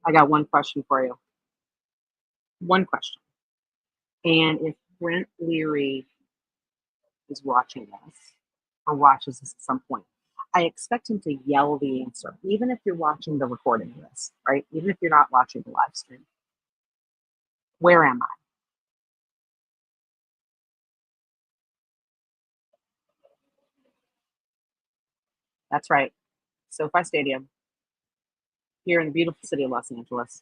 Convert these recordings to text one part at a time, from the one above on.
I got one question for you. One question. And if Brent Leary is watching this or watches this at some point, I expect him to yell the answer, even if you're watching the recording of this, right? Even if you're not watching the live stream. Where am I? That's right. SoFi Stadium, here in the beautiful city of Los Angeles,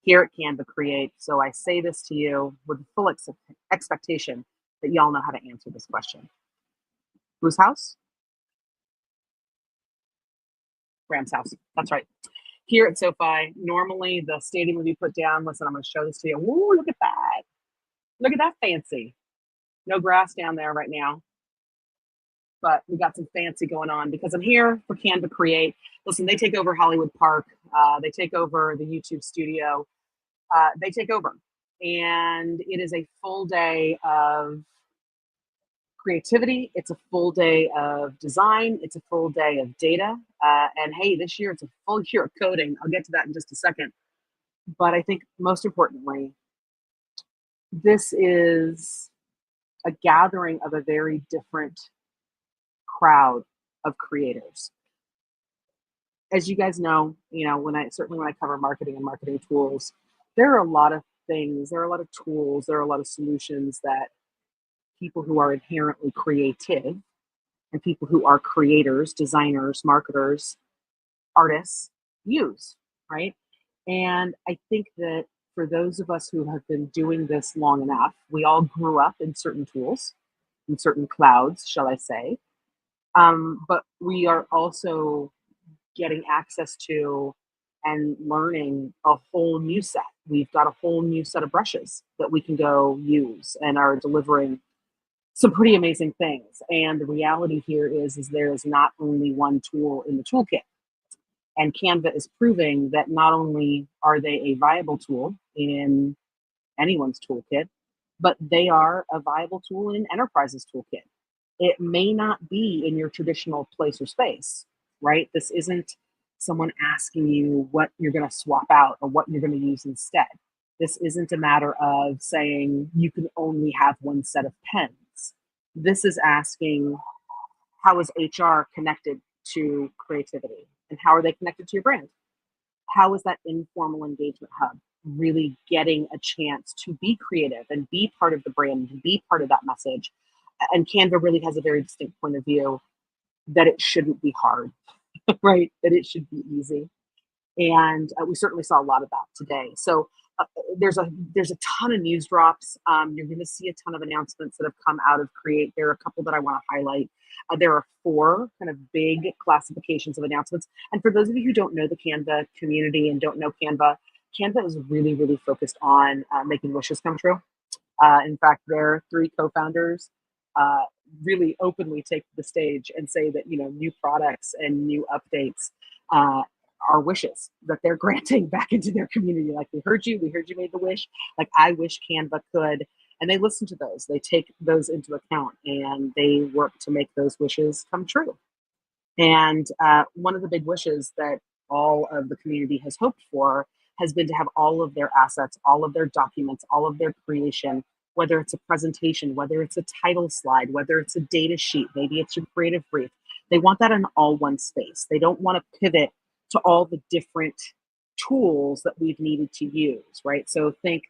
here at Canva Create. So I say this to you with full expectation that y'all know how to answer this question. Whose house? Rams house. That's right. Here at SoFi, normally the stadium would be put down. Listen, I'm going to show this to you. Ooh, look at that. Look at that fancy. No grass down there right now, but we got some fancy going on because I'm here for Canva Create. Listen, they take over Hollywood Park. They take over the YouTube studio. They take over. And it is a full day of creativity. It's a full day of design. It's a full day of data. And hey, this year it's a full year of coding. I'll get to that in just a second. But I think most importantly, this is a gathering of a very different crowd of creators. As you guys know, when I cover marketing and marketing tools, there are a lot of things, there are a lot of tools, there are a lot of solutions that people who are inherently creative and people who are creators, designers, marketers, artists use, right? And I think that for those of us who have been doing this long enough, we all grew up in certain tools, in certain clouds, shall I say. But we are also getting access to and learning a whole new set. We've got a whole new set of brushes that we can go use and are delivering some pretty amazing things. And the reality here is there is not only one tool in the toolkit. And Canva is proving that not only are they a viable tool in anyone's toolkit, but they are a viable tool in enterprise's toolkit. It may not be in your traditional place or space, right? This isn't someone asking you what you're going to swap out or what you're going to use instead. This isn't a matter of saying you can only have one set of pens. This is asking, how is HR connected to creativity? And how are they connected to your brand? How is that informal engagement hub really getting a chance to be creative and be part of the brand and be part of that message? And Canva really has a very distinct point of view that it shouldn't be hard, right? That it should be easy. And we certainly saw a lot of that today. So there's a ton of news drops. You're going to see a ton of announcements that have come out of Create. There are a couple that I want to highlight. There are 4 kind of big classifications of announcements. And for those of you who don't know the Canva community and don't know Canva, Canva is really, really focused on making wishes come true. In fact, their 3 co-founders really openly take the stage and say that new products and new updates are wishes that they're granting back into their community. Like, we heard you made the wish. Like, I wish Canva could. And they listen to those. They take those into account and they work to make those wishes come true. And one of the big wishes that all of the community has hoped for has been to have all of their assets, all of their documents, all of their creation, whether it's a presentation, whether it's a title slide, whether it's a data sheet, maybe it's your creative brief. They want that in all one space. They don't want to pivot to all the different tools that we've needed to use, right? So think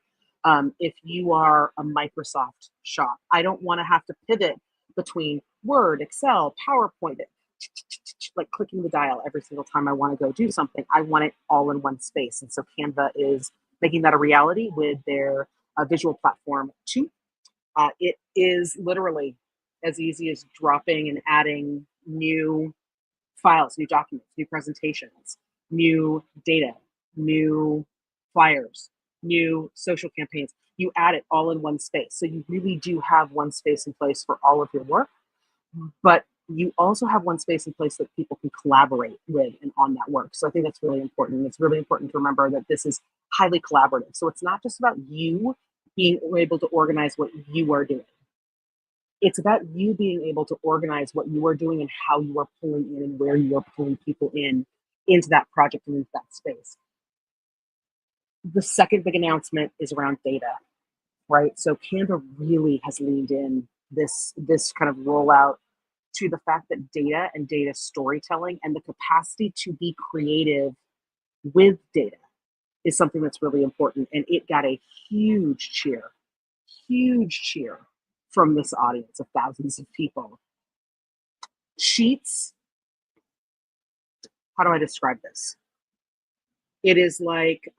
if you are a Microsoft shop, I don't want to have to pivot between Word, Excel, PowerPoint, like clicking the dial every single time I want to go do something. I want it all in one space. And so Canva is making that a reality with their visual platform 2. It is literally as easy as dropping and adding new files, new documents, new presentations, new data, new flyers, new social campaigns. You add it all in one space. So you really do have one space in place for all of your work, but you also have one space in place that people can collaborate with and on that work. So I think that's really important. It's really important to remember that this is highly collaborative. So it's not just about you being able to organize what you are doing. It's about you being able to organize what you are doing and how you are pulling in and where you are pulling people in into that project and into that space. The second big announcement is around data, right? So Canva really has leaned in this kind of rollout to the fact that data and data storytelling and the capacity to be creative with data is something that's really important. And it got a huge cheer from this audience of thousands of people. Sheets, how do I describe this? It is like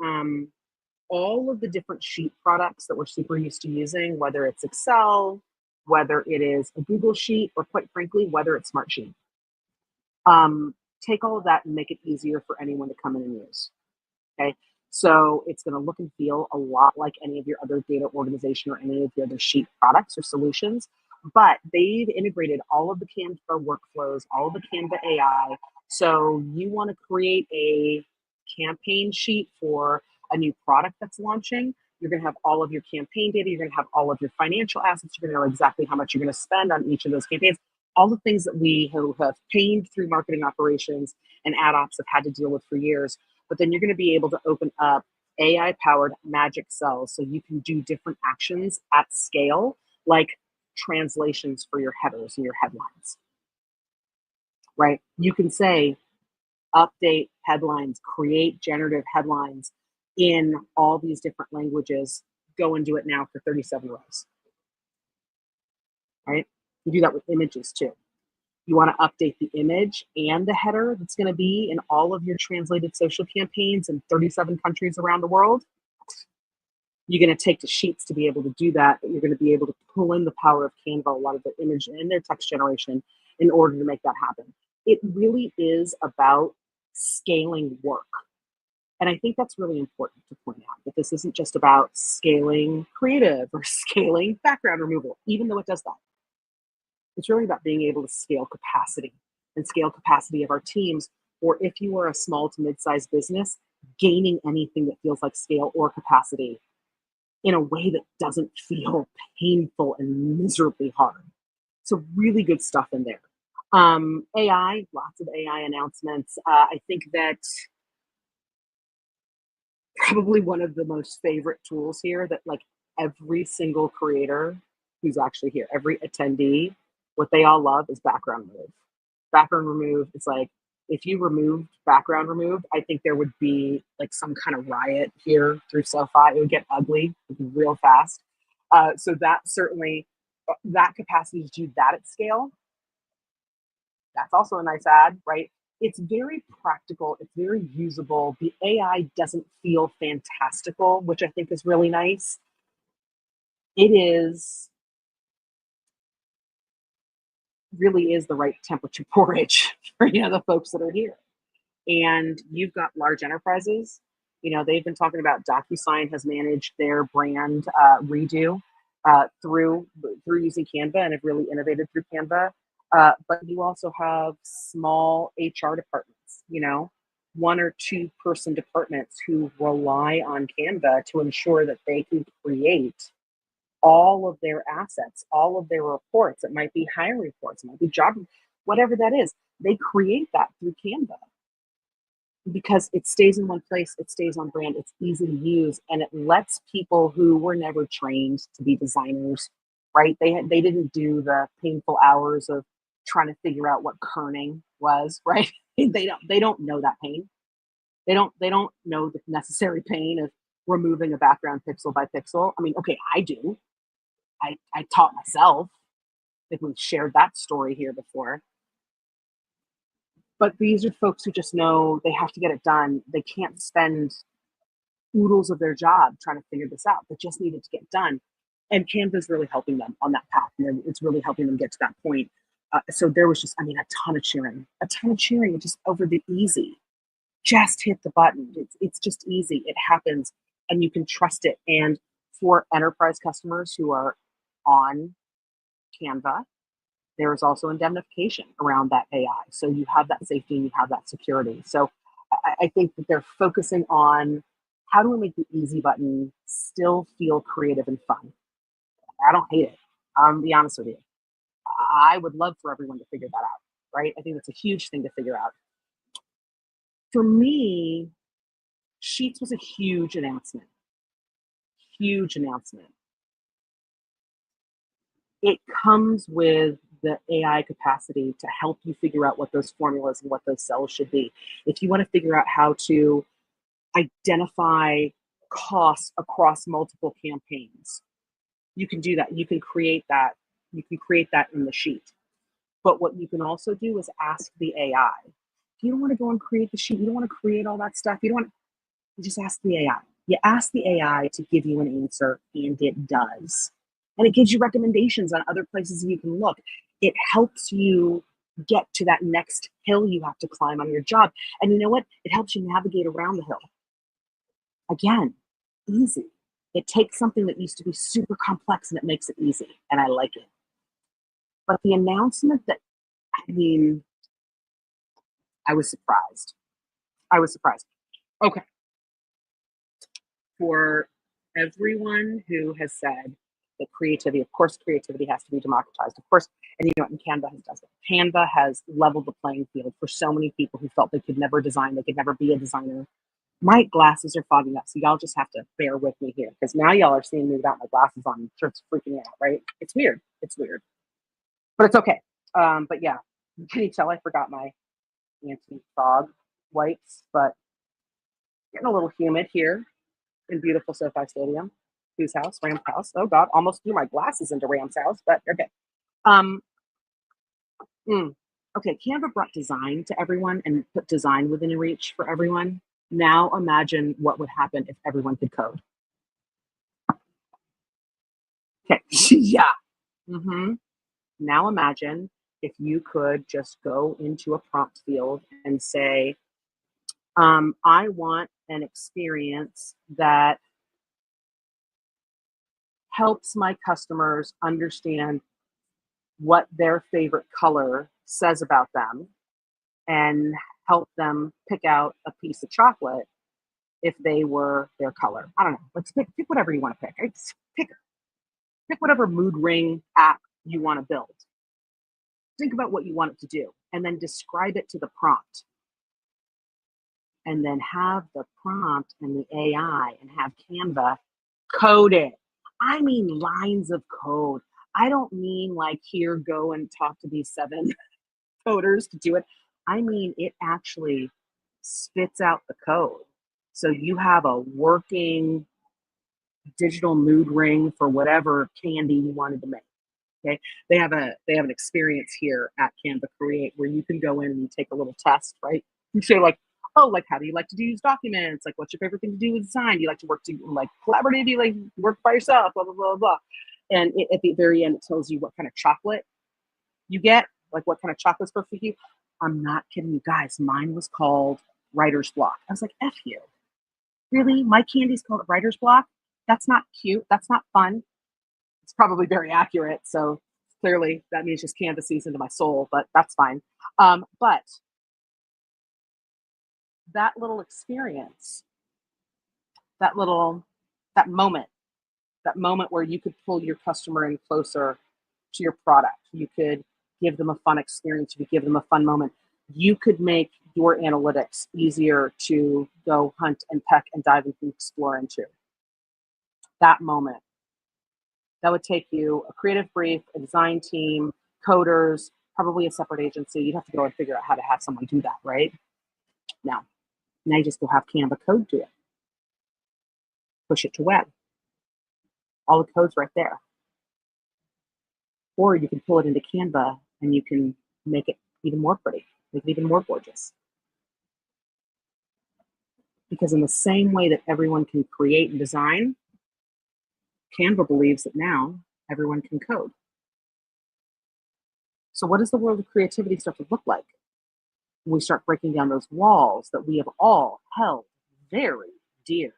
all of the different sheet products that we're super used to using, whether it's Excel, whether it is a Google Sheet, or quite frankly, whether it's Smartsheet. Take all of that and make it easier for anyone to come in and use. Okay. So it's going to look and feel a lot like any of your other data organization or any of the other sheet products or solutions, but they've integrated all of the Canva workflows, all of the Canva AI. So you want to create a campaign sheet for a new product that's launching. You're going to have all of your campaign data. You're going to have all of your financial assets. You're going to know exactly how much you're going to spend on each of those campaigns. All the things that we who have paid through marketing operations and ad ops have had to deal with for years. But then you're going to be able to open up AI powered magic cells so you can do different actions at scale, like translations for your headers and your headlines, right? You can say, update headlines, create generative headlines in all these different languages. Go and do it now for 37 rows, right? You do that with images too. You want to update the image and the header that's going to be in all of your translated social campaigns in 37 countries around the world. You're going to take to Sheets to be able to do that, but you're going to be able to pull in the power of Canva, a lot of their image and their text generation in order to make that happen. It really is about scaling work. And I think that's really important to point out, that this isn't just about scaling creative or scaling background removal, even though it does that. It's really about being able to scale capacity and scale capacity of our teams. Or if you are a small to mid-sized business, gaining anything that feels like scale or capacity in a way that doesn't feel painful and miserably hard. So really good stuff in there. AI, lots of AI announcements. I think that probably one of the most favorite tools here that like every single creator who's actually here, every attendee, what they all love is background remove. Background remove is like, if you removed background remove, I think there would be like some kind of riot here through Sofi. It would get ugly real fast. So that certainly, that capacity to do that at scale, that's also a nice ad, right? It's very practical. It's very usable. The AI doesn't feel fantastical, which I think is really nice. It is really is the right temperature porridge for the folks that are here. And you've got large enterprises. They've been talking about DocuSign has managed their brand redo through using Canva and have really innovated through Canva. But you also have small HR departments, one or two person departments who rely on Canva to ensure that they can create all of their assets, all of their reports. It might be hiring reports, it might be job, whatever that is. They create that through Canva because it stays in one place, it stays on brand, it's easy to use, and it lets people who were never trained to be designers, right? They didn't do the painful hours of trying to figure out what kerning was, right? They don't know that pain. They don't know the necessary pain of removing a background pixel by pixel. I mean, okay, I do. I taught myself. I think we've shared that story here before. But these are folks who just know they have to get it done. They can't spend oodles of their job trying to figure this out. They just need it to get done. And Canva is really helping them on that path. It's really helping them get to that point. So there was just, a ton of cheering, just over the easy. Just hit the button. It's just easy. It happens and you can trust it. And for enterprise customers who are on Canva, there is also indemnification around that AI. So you have that safety and you have that security. So I think that they're focusing on how do we make the easy button still feel creative and fun. I don't hate it. I'll be honest with you. I would love for everyone to figure that out, right? I think that's a huge thing to figure out. For me, Sheets was a huge announcement. Huge announcement. It comes with the AI capacity to help you figure out what those formulas and what those cells should be. If you want to figure out how to identify costs across multiple campaigns, you can do that. You can create that. You can create that in the sheet. But what you can also do is ask the AI. If you don't want to go and create the sheet, you don't want to create all that stuff, you don't want you just ask the AI. You ask the AI to give you an answer, and it does. And it gives you recommendations on other places you can look. It helps you get to that next hill you have to climb on your job. And you know what? It helps you navigate around the hill. Again, easy. It takes something that used to be super complex and it makes it easy. And I like it. But the announcement that, I mean, I was surprised. I was surprised. Okay. For everyone who has said that creativity, of course, creativity has to be democratized. Of course, and you know what, and Canva has done it. Canva has leveled the playing field for so many people who felt they could never design, they could never be a designer. My glasses are fogging up, so y'all just have to bear with me here because now y'all are seeing me without my glasses on. I'm sure it's freaking me out, right? It's weird. It's weird, but it's okay. But yeah, can you tell I forgot my anti-fog wipes? But getting a little humid here in beautiful SoFi Stadium. Whose house? Ram's house. Oh God, almost threw my glasses into Ram's house, but okay. Um, okay, Canva brought design to everyone and put design within reach for everyone. Now imagine what would happen if everyone could code. Okay, yeah. Now imagine if you could just go into a prompt field and say, I want an experience that helps my customers understand what their favorite color says about them and help them pick out a piece of chocolate if they were their color. I don't know. Let's pick whatever you want to pick. Pick whatever mood ring app you want to build. Think about what you want it to do and then describe it to the prompt. And then have the prompt and the AI and have Canva code it. I mean lines of code. I don't mean like here, go and talk to these 7 coders to do it. I mean, it actually spits out the code. So you have a working digital mood ring for whatever candy you wanted to make. Okay. They have an experience here at Canva Create where you can go in and you take a little test, right? You say like, oh, like how do you like to use documents? Like what's your favorite thing to do with design? Do you like to work to like collaborative? Do you like work by yourself? Blah, blah, blah, blah. And at the very end, it tells you what kind of chocolate you get, like what kind of chocolate's perfect for you. I'm not kidding you guys. Mine was called writer's block. I was like, F you. Really? My candy's called writer's block? That's not cute. That's not fun. It's probably very accurate. So clearly that means just Canva sees into my soul, but that's fine. But that little experience, that moment, that moment where you could pull your customer in closer to your product, you could give them a fun experience, you could give them a fun moment, you could make your analytics easier to go hunt and peck and dive and explore into. That moment. That would take you a creative brief, a design team, coders, probably a separate agency. You'd have to go and figure out how to have someone do that, right? Now you just go have Canva code do it. Push it to web. All the code's right there. Or you can pull it into Canva and you can make it even more pretty, make it even more gorgeous. Because in the same way that everyone can create and design, Canva believes that now everyone can code. So what does the world of creativity start to look like when we start breaking down those walls that we have all held very dear?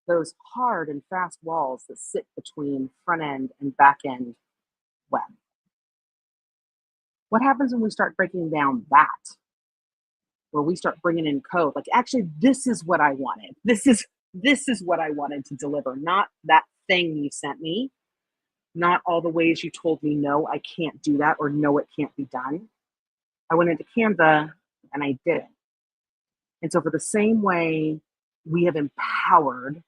Those hard and fast walls that sit between front end and back end web. What happens when we start breaking down that? Where we start bringing in code, like actually, this is what I wanted. This is what I wanted to deliver, not that thing you sent me, not all the ways you told me no, I can't do that, or no, it can't be done. I went into Canva and I did it. And so for the same way we have empowered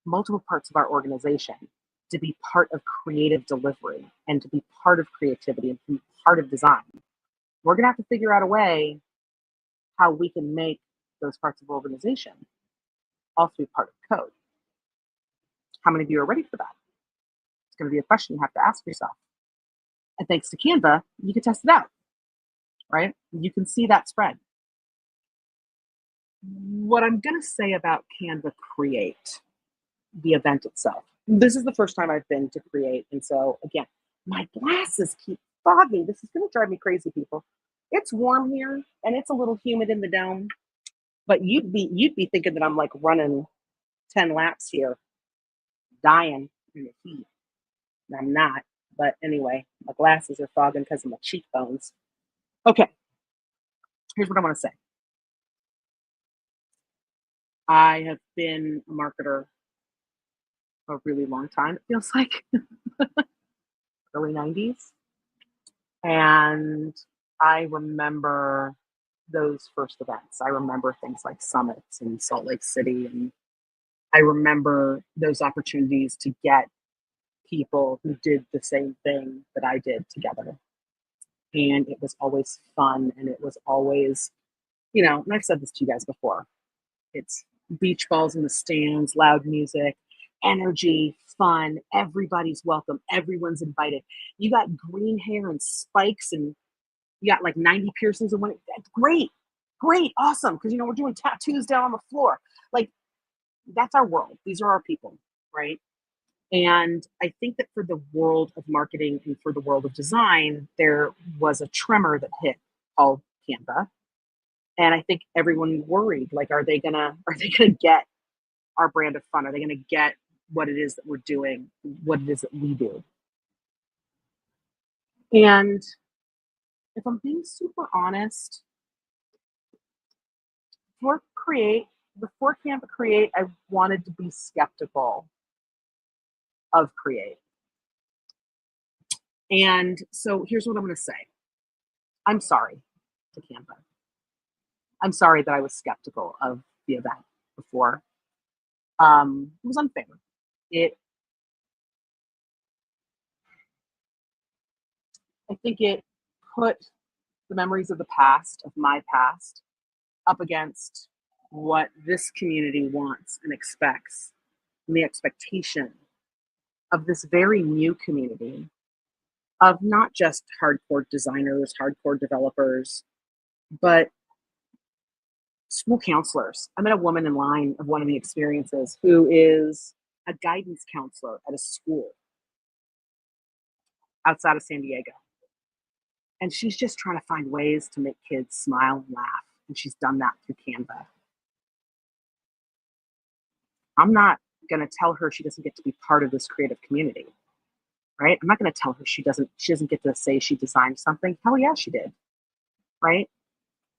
multiple parts of our organization to be part of creative delivery and to be part of creativity and to be part of design. We're going to have to figure out a way how we can make those parts of organization also be part of code. How many of you are ready for that? It's going to be a question you have to ask yourself. And thanks to Canva, you can test it out, right? You can see that spread. What I'm going to say about Canva Create, the event itself. This is the first time I've been to Create. And so again, my glasses keep fogging. This is going to drive me crazy, people. It's warm here and it's a little humid in the dome, but you'd be thinking that I'm like running 10 laps here, dying in the heat. And I'm not, but anyway, my glasses are fogging because of my cheekbones. Okay, here's what I want to say. I have been a marketer a really long time, it feels like, early 90s. And I remember those first events. I remember things like summits in Salt Lake City. And I remember those opportunities to get people who did the same thing that I did together. And it was always fun. And it was always, and I've said this to you guys before, it's beach balls in the stands, loud music, energy, fun, everybody's welcome, everyone's invited. You got green hair and spikes and you got like 90 piercings in one. Great, awesome. Because we're doing tattoos down on the floor. Like, that's our world. These are our people, right? And I think that for the world of marketing and for the world of design, there was a tremor that hit called Canva. And I think everyone worried, like, are they gonna get our brand of fun? Are they gonna get what it is that we're doing, what it is that we do? And if I'm being super honest, before Canva Create, I wanted to be skeptical of Create. And so here's what I'm going to say. I'm sorry to Canva. I'm sorry that I was skeptical of the event before. It was unfair. I think it put the memories of the past, of my past, up against what this community wants and expects, and the expectation of this very new community of not just hardcore designers, hardcore developers, but school counselors. I met a woman in line of one of the experiences who is a guidance counselor at a school outside of San Diego. And she's just trying to find ways to make kids smile and laugh. And she's done that through Canva. I'm not going to tell her she doesn't get to be part of this creative community, right? I'm not going to tell her she doesn't get to say she designed something. Hell yeah, she did, right?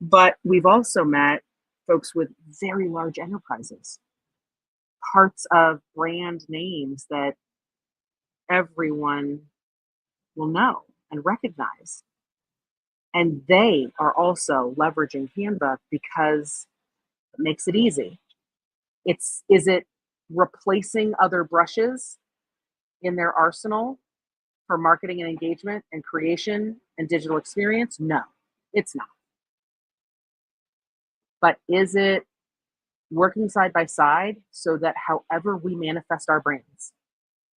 But we've also met folks with very large enterprises, parts of brand names that everyone will know and recognize. And they are also leveraging Canva because it makes it easy. Is it replacing other brushes in their arsenal for marketing and engagement and creation and digital experience? No, it's not. But is it working side by side so that however we manifest our brands,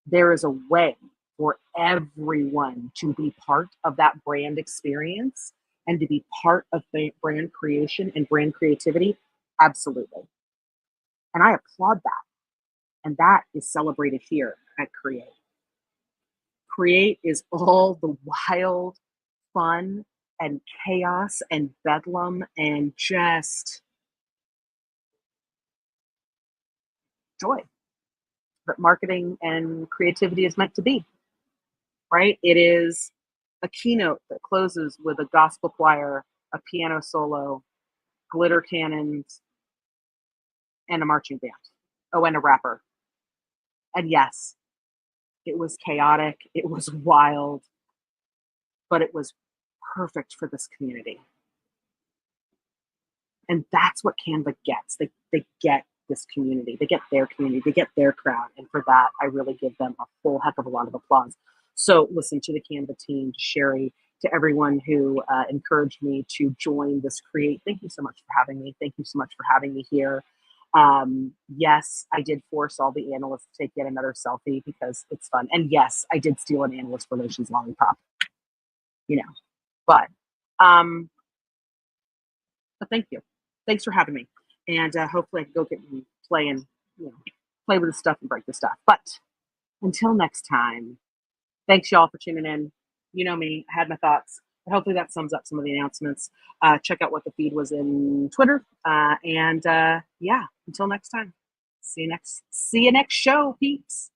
there is a way for everyone to be part of that brand experience and to be part of the brand creation and brand creativity? Absolutely. And I applaud that. And that is celebrated here at Create. Create is all the wild fun and chaos and bedlam and just joy that marketing and creativity is meant to be, right? It is a keynote that closes with a gospel choir, a piano solo, glitter cannons, and a marching band. Oh, and a rapper. And yes, it was chaotic, it was wild, but it was perfect for this community. And that's what Canva gets. They get this community. They get their community, they get their crowd. And for that, I really give them a whole heck of a lot of applause. So listen to the Canva team, to Sherry, to everyone who encouraged me to join this Create. Thank you so much for having me. Thank you so much for having me here. Yes, I did force all the analysts to take yet another selfie because it's fun. And yes, I did steal an analyst relations lollipop, you know, but, um, but thank you. Thanks for having me. And hopefully I can go get and play and, you know, play with the stuff and break the stuff. But until next time, thanks y'all for tuning in. You know me, I had my thoughts. But hopefully that sums up some of the announcements. Check out what the feed was in Twitter. And yeah, until next time. See you next show, peeps.